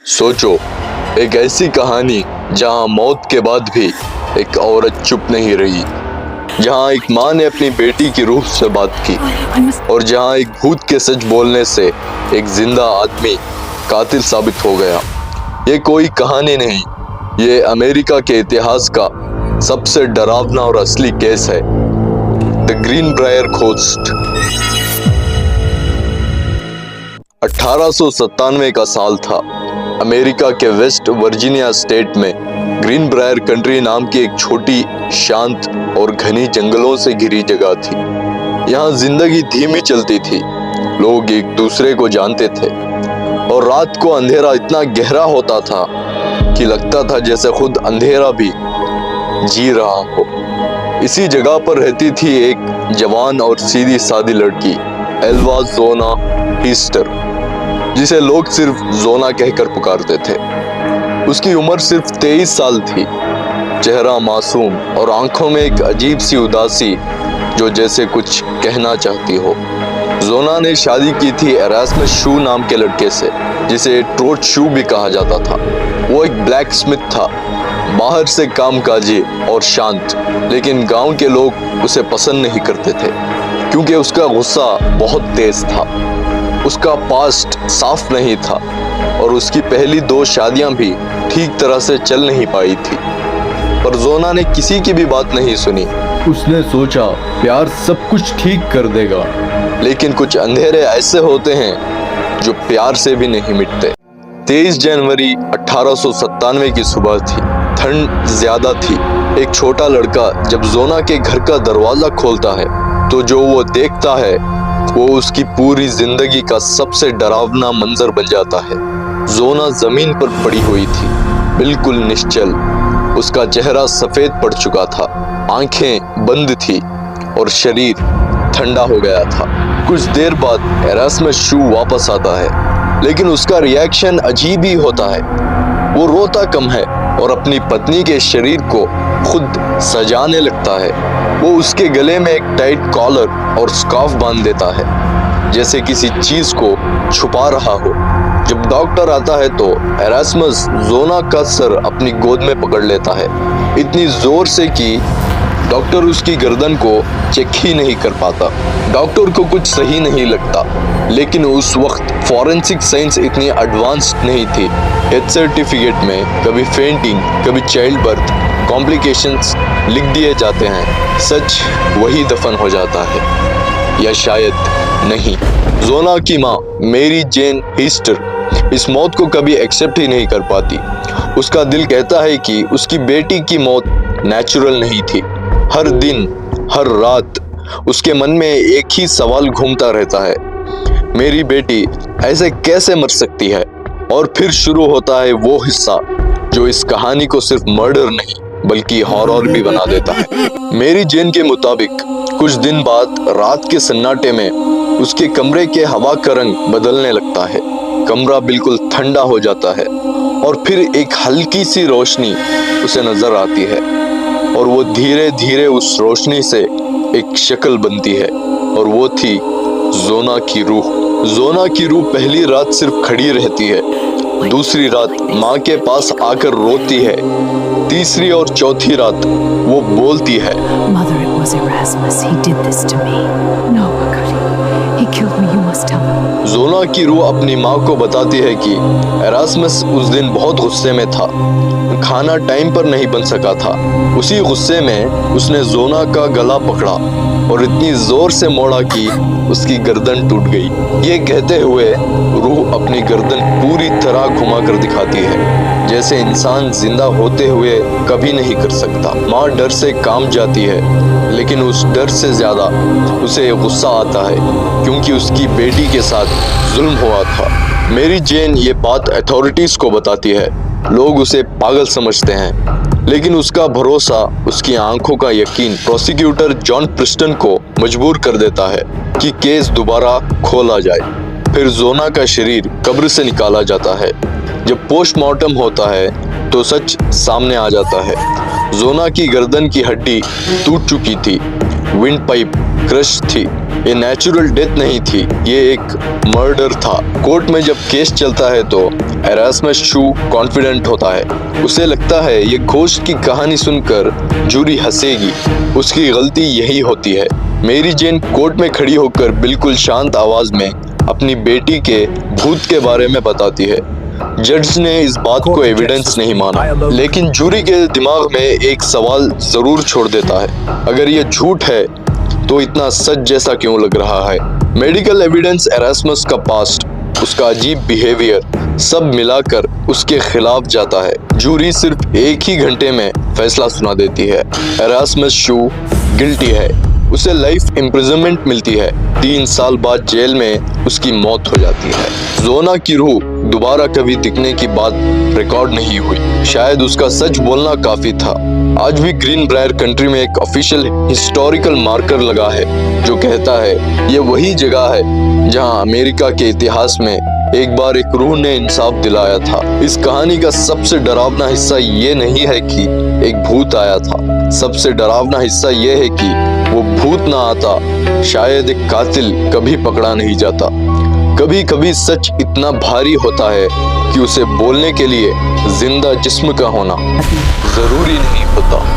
सोचो, एक ऐसी कहानी जहां मौत के बाद भी एक औरत चुप नहीं रही, जहां एक माँ ने अपनी बेटी की रूह से बात की और जहां एक भूत के सच बोलने से एक जिंदा आदमी कातिल साबित हो गया। ये कोई कहानी नहीं, ये अमेरिका के इतिहास का सबसे डरावना और असली केस है, द ग्रीनब्रायर घोस्ट। 1897 का साल था। अमेरिका के वेस्ट वर्जीनिया स्टेट में ग्रीनब्रायर कंट्री नाम की एक छोटी, शांत और घनी जंगलों से घिरी जगह थी। यहाँ जिंदगी धीमी चलती थी, लोग एक दूसरे को जानते थे और रात को अंधेरा इतना गहरा होता था कि लगता था जैसे खुद अंधेरा भी जी रहा हो। इसी जगह पर रहती थी एक जवान और सीधी सादी लड़की, एल्वा जोना हीस्टर, जिसे लोग सिर्फ जोना कहकर पुकारते थे। उसकी उम्र सिर्फ 23 साल थी, चेहरा मासूम और आंखों में एक अजीब सी उदासी जो जैसे कुछ कहना चाहती हो। जोना ने शादी की थी एरास्मस शू नाम के लड़के से, जिसे ट्रोट शू भी कहा जाता था। वो एक ब्लैक स्मिथ था, बाहर से कामकाजी और शांत, लेकिन गांव के लोग उसे पसंद नहीं करते थे क्योंकि उसका गुस्सा बहुत तेज था। उसका पास्ट साफ नहीं था और उसकी पहली 2 शादियां भी ठीक तरह से चल नहीं पाई थी। पर जोना ने किसी की भी बात नहीं सुनी। उसने सोचा प्यार सब कुछ ठीक कर देगा, लेकिन कुछ अंधेरे ऐसे होते हैं जो प्यार से भी नहीं मिटते। 23 जनवरी 1897 की सुबह थी। ठंड ज्यादा थी। एक छोटा लड़का जब जोना के घर का दरवाजा खोलता है तो जो वो देखता है वो उसकी पूरी जिंदगी का सबसे डरावना मंजर बन जाता है। जोना जमीन पर पड़ी हुई थी, बिल्कुल निश्चल। उसका चेहरा सफेद पड़ चुका था, आंखें बंद थी और शरीर ठंडा हो गया था। कुछ देर बाद एरास्मस शू वापस आता है, लेकिन उसका रिएक्शन अजीब ही होता है। वो रोता कम है और अपनी पत्नी के शरीर को खुद सजाने लगता है। वो उसके गले में एक टाइट कॉलर और स्कार्फ बांध देता है, जैसे किसी चीज को छुपा रहा हो। जब डॉक्टर आता है तो एरास्मस जोना का सर अपनी गोद में पकड़ लेता है, इतनी जोर से कि डॉक्टर उसकी गर्दन को चेक ही नहीं कर पाता। डॉक्टर को कुछ सही नहीं लगता, लेकिन उस वक्त फॉरेंसिक साइंस इतनी एडवांस्ड नहीं थी। डेथ सर्टिफिकेट में कभी फेंटिंग, कभी चाइल्ड बर्थ कॉम्प्लिकेशंस लिख दिए जाते हैं। सच वही दफन हो जाता है, या शायद नहीं। जोना की माँ मेरी जेन हीस्टर इस मौत को कभी एक्सेप्ट ही नहीं कर पाती। उसका दिल कहता है कि उसकी बेटी की मौत नेचुरल नहीं थी। हर दिन, हर रात उसके मन में एक ही सवाल घूमता रहता है, मेरी बेटी ऐसे कैसे मर सकती है। और फिर शुरू होता है वो हिस्सा जो इस कहानी को सिर्फ मर्डर नहीं बल्कि हॉरर भी बना देता है। मेरी जेन के मुताबिक कुछ दिन बाद रात के सन्नाटे में उसके कमरे के हवा का रंग बदलने लगता है। कमरा बिल्कुल ठंडा हो जाता है और फिर एक हल्की सी रोशनी उसे नजर आती है और वो धीरे धीरे उस रोशनी से एक शक्ल बनती है और वो थी जोना की रूह। जोना की रूह पहली रात सिर्फ खड़ी रहती है, दूसरी रात माँ के पास आकर रोती है, तीसरी और चौथी रात वो बोलती है, Mother, it was Erasmus. He did this to me. No, Makati. He killed me. You must tell me. जोना की रूह अपनी माँ को बताती है कि एरास्मस उस दिन बहुत गुस्से में था, खाना टाइम पर नहीं बन सका था। उसी गुस्से में उसने जोना का गला पकड़ा और इतनी जोर से मोड़ा कि उसकी गर्दन टूट गई। ये कहते हुए रूह अपनी गर्दन पूरी तरह घुमाकर दिखाती है, जैसे इंसान जिंदा होते हुए कभी नहीं कर सकता। माँ डर से कांप जाती है, लेकिन उस डर से ज्यादा उसे गुस्सा आता है क्योंकि उसकी बेटी के साथ जुल्म हुआ था। मेरी जेन ये बात अथॉरिटीज को बताती है। लोग उसे पागल समझते हैं, लेकिन उसका भरोसा, उसकी आंखों का यकीन प्रोसिक्यूटर जॉन प्रिस्टन को मजबूर कर देता है कि केस दोबारा खोला जाए। फिर जोना का शरीर कब्र से निकाला जाता है। जब पोस्टमार्टम होता है तो सच सामने आ जाता है। जोना की गर्दन की हड्डी टूट चुकी थी विंड पाइप क्रश थी। ये नेचुरल डेथ नहीं थी, ये एक मर्डर था। कोर्ट में जब केस चलता है तो एरास्मस शू कॉन्फिडेंट होता है। उसे लगता है ये घोस्ट की कहानी सुनकर जूरी हंसेगी, उसकी गलती यही होती है। मेरी जेन कोर्ट में खड़ी होकर बिल्कुल शांत आवाज में अपनी बेटी के भूत के बारे में बताती है। जज ने इस बात को एविडेंस नहीं माना, लेकिन जूरी के दिमाग में एक सवाल जरूर छोड़ देता है, अगर ये झूठ है तो इतना सच जैसा क्यों लग रहा है। मेडिकल एविडेंस, एरास्मस का पास्ट, उसका अजीब बिहेवियर, सब मिलाकर उसके खिलाफ जाता है। जूरी सिर्फ एक ही घंटे में फैसला सुना देती है, एरास्मस शू गिल्टी है। उसे लाइफ इम्प्रिजनमेंट मिलती है। 3 साल बाद जेल में उसकी मौत हो जाती है। जोना की रूह दोबारा कभी दिखने की बात रिकॉर्ड नहीं हुई, शायद उसका सच बोलना काफी था। आज भी ग्रीन ब्रायर कंट्री में एक ऑफिशियल हिस्टोरिकल मार्कर लगा है जो कहता है ये वही जगह है जहां अमेरिका के इतिहास में एक बार एक रूह ने इंसाफ दिलाया था। इस कहानी का सबसे डरावना हिस्सा ये नहीं है कि एक भूत आया था, सबसे डरावना हिस्सा ये है कि वो भूत ना आता, शायद एक कातिल कभी पकड़ा नहीं जाता। कभी कभी सच इतना भारी होता है कि उसे बोलने के लिए जिंदा जिस्म का होना जरूरी नहीं होता।